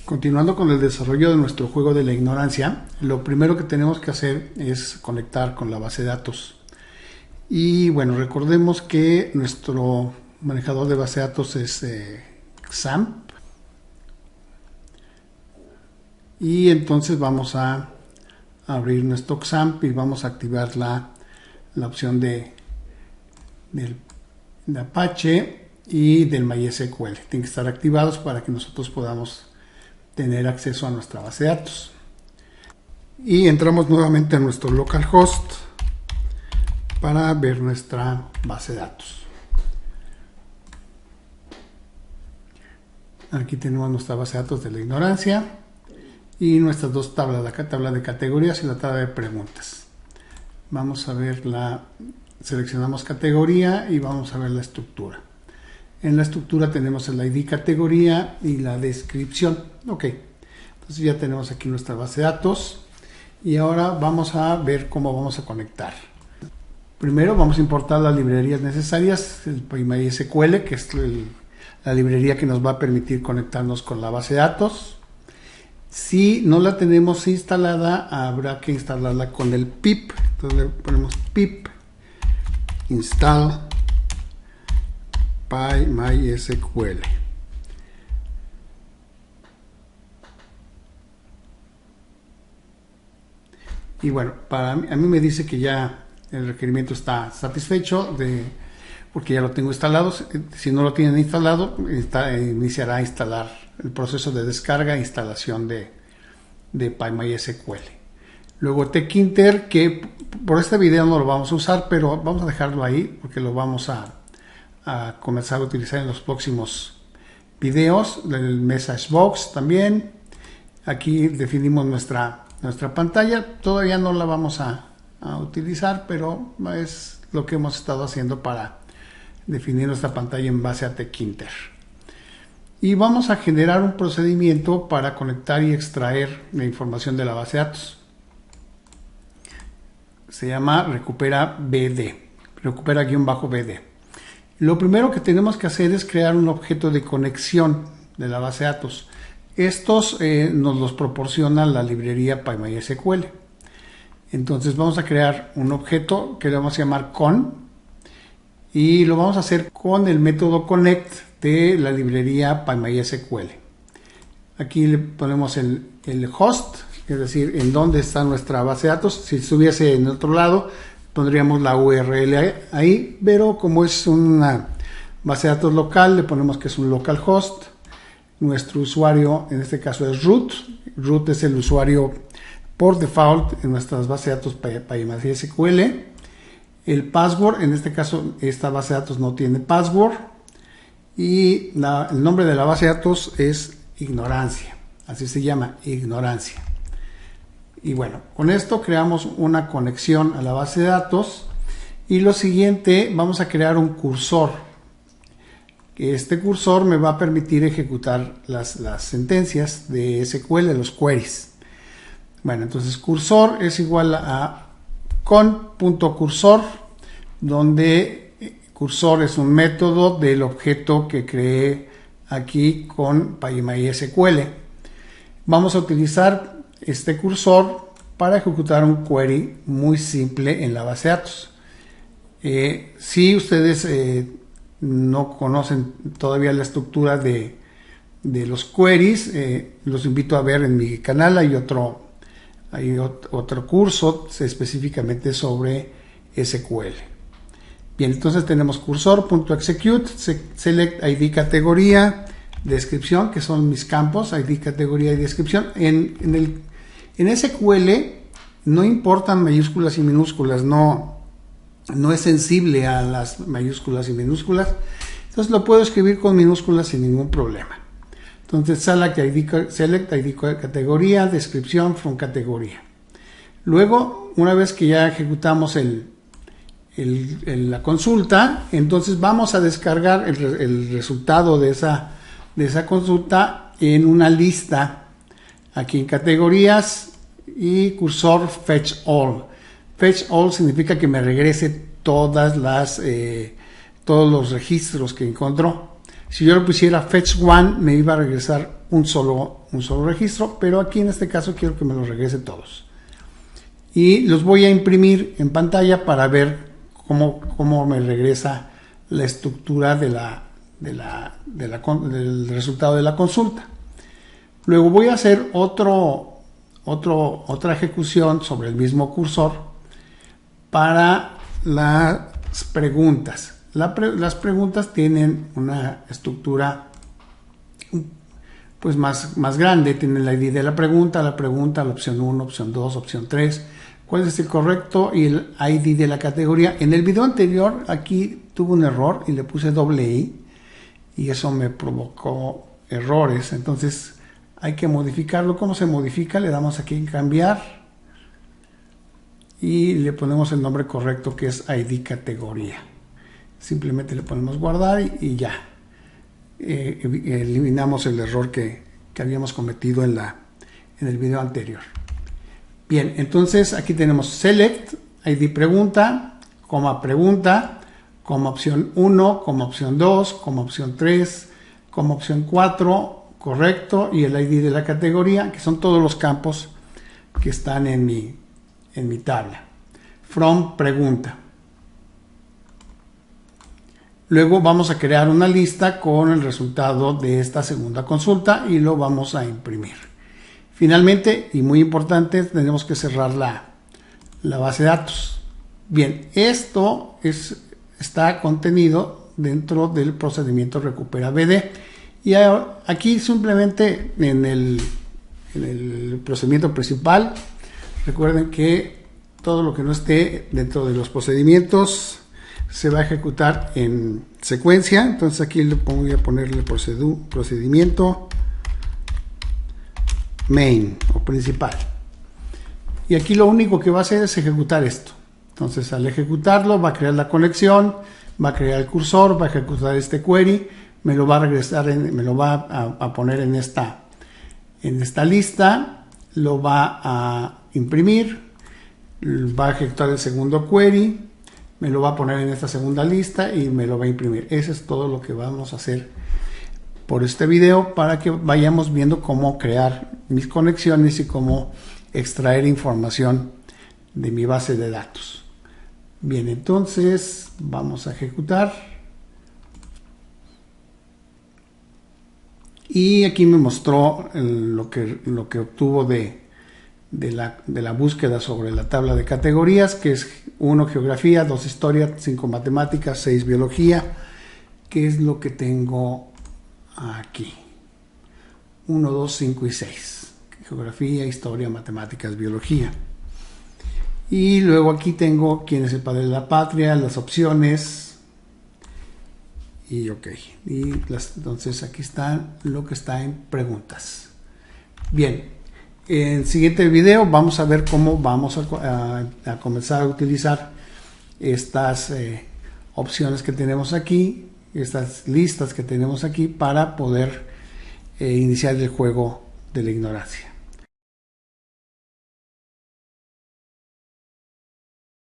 Continuando con el desarrollo de nuestro juego de la ignorancia, lo primero que tenemos que hacer es conectar con la base de datos. Y bueno, recordemos que nuestro manejador de base de datos es XAMPP. Y entonces vamos a abrir nuestro XAMPP y vamos a activar la opción de Apache y del MySQL. Tienen que estar activados para que nosotros podamos tener acceso a nuestra base de datos. Y entramos nuevamente a nuestro localhost para ver nuestra base de datos. Aquí tenemos nuestra base de datos de la ignorancia y nuestras dos tablas, la tabla de categorías y la tabla de preguntas. Vamos a ver seleccionamos categoría y vamos a ver la estructura. En la estructura tenemos el ID categoría y la descripción. Ok, entonces ya tenemos aquí nuestra base de datos y ahora vamos a ver cómo vamos a conectar. Primero vamos a importar las librerías necesarias, el MySQL, que es la librería que nos va a permitir conectarnos con la base de datos. Si no la tenemos instalada, habrá que instalarla con el pip. Entonces le ponemos pip install PyMySQL. Y bueno, a mí me dice que ya el requerimiento está satisfecho porque ya lo tengo instalado. Si no lo tienen instalado, iniciará a instalar el proceso de descarga e instalación de PyMySQL. Luego tkinter, que por este video no lo vamos a usar, pero vamos a dejarlo ahí porque lo vamos a comenzar a utilizar en los próximos videos. El MessageBox también. Aquí definimos nuestra pantalla. Todavía no la vamos a utilizar, pero es lo que hemos estado haciendo para definir nuestra pantalla en base a tkinter. Y vamos a generar un procedimiento para conectar y extraer la información de la base de datos. Se llama recupera-bd, recupera-bd. Lo primero que tenemos que hacer es crear un objeto de conexión de la base de datos. Estos nos los proporciona la librería PyMySQL. Entonces vamos a crear un objeto que le vamos a llamar con y lo vamos a hacer con el método connect de la librería PyMySQL. Aquí le ponemos el host, es decir, en dónde está nuestra base de datos. Si estuviese en otro lado, pondríamos la URL ahí, pero como es una base de datos local, le ponemos que es un localhost. Nuestro usuario, en este caso, es root. Root es el usuario por default en nuestras bases de datos PyMySQL. El password, en este caso, esta base de datos no tiene password. Y el nombre de la base de datos es ignorancia. Así se llama, ignorancia. Y bueno, con esto creamos una conexión a la base de datos. Y lo siguiente, vamos a crear un cursor. Este cursor me va a permitir ejecutar las sentencias de SQL, los queries. Bueno, entonces cursor es igual a con.cursor, donde cursor es un método del objeto que creé aquí con PyMySQL. Vamos a utilizar este cursor para ejecutar un query muy simple en la base de datos. Si ustedes no conocen todavía la estructura de los queries, los invito a ver en mi canal. Hay otro curso específicamente sobre SQL. Bien, entonces tenemos cursor.execute, select ID categoría, descripción, que son mis campos, ID categoría y descripción. En SQL no importan mayúsculas y minúsculas, no es sensible a las mayúsculas y minúsculas, entonces lo puedo escribir con minúsculas sin ningún problema. Entonces select ID categoría, descripción from categoría. Luego, una vez que ya ejecutamos la consulta, entonces vamos a descargar el resultado de esa consulta en una lista aquí en categorías y cursor fetch all. Fetch all significa que me regrese todos los registros que encontró. Si yo le pusiera fetch one, me iba a regresar un solo registro, pero aquí en este caso quiero que me los regrese todos. Y los voy a imprimir en pantalla para ver cómo me regresa la estructura del resultado de la consulta. Luego voy a hacer otra ejecución sobre el mismo cursor para las preguntas. Las preguntas tienen una estructura pues más grande, tienen la ID de la pregunta, la opción 1, opción 2, opción 3, cuál es el correcto y el ID de la categoría. En el video anterior aquí tuve un error y le puse .i y eso me provocó errores, entonces hay que modificarlo. ¿Cómo se modifica? Le damos aquí en cambiar y le ponemos el nombre correcto, que es ID categoría. Simplemente le ponemos guardar y ya. Eliminamos el error que habíamos cometido en el video anterior. Bien, entonces aquí tenemos select, ID pregunta, coma opción 1, coma opción 2, coma opción 3, coma opción 4, correcto, y el ID de la categoría, que son todos los campos que están en mi tabla. From pregunta. Luego vamos a crear una lista con el resultado de esta segunda consulta y lo vamos a imprimir. Finalmente, y muy importante, tenemos que cerrar la base de datos. Bien, esto está contenido dentro del procedimiento Recupera BD. Y aquí simplemente en el procedimiento principal, recuerden que todo lo que no esté dentro de los procedimientos se va a ejecutar en secuencia. Entonces aquí voy a ponerle procedimiento main o principal, y aquí lo único que va a hacer es ejecutar esto. Entonces al ejecutarlo va a crear la conexión, va a crear el cursor, va a ejecutar este query, me lo va a regresar, me lo va a poner en esta lista, lo va a imprimir, va a ejecutar el segundo query, me lo va a poner en esta segunda lista y me lo va a imprimir. Eso es todo lo que vamos a hacer por este video, para que vayamos viendo cómo crear mis conexiones y cómo extraer información de mi base de datos. Bien, entonces vamos a ejecutar. Y aquí me mostró lo que obtuvo de la búsqueda sobre la tabla de categorías, que es 1 geografía, 2 historia, 5 matemáticas, 6 biología, que es lo que tengo aquí. 1, 2, 5 y 6. Geografía, historia, matemáticas, biología. Y luego aquí tengo quién es el padre de la patria, las opciones. Y ok. Entonces aquí está lo que está en preguntas. Bien. En el siguiente video vamos a ver cómo vamos a comenzar a utilizar estas opciones que tenemos aquí, estas listas que tenemos aquí, para poder iniciar el juego de la ignorancia.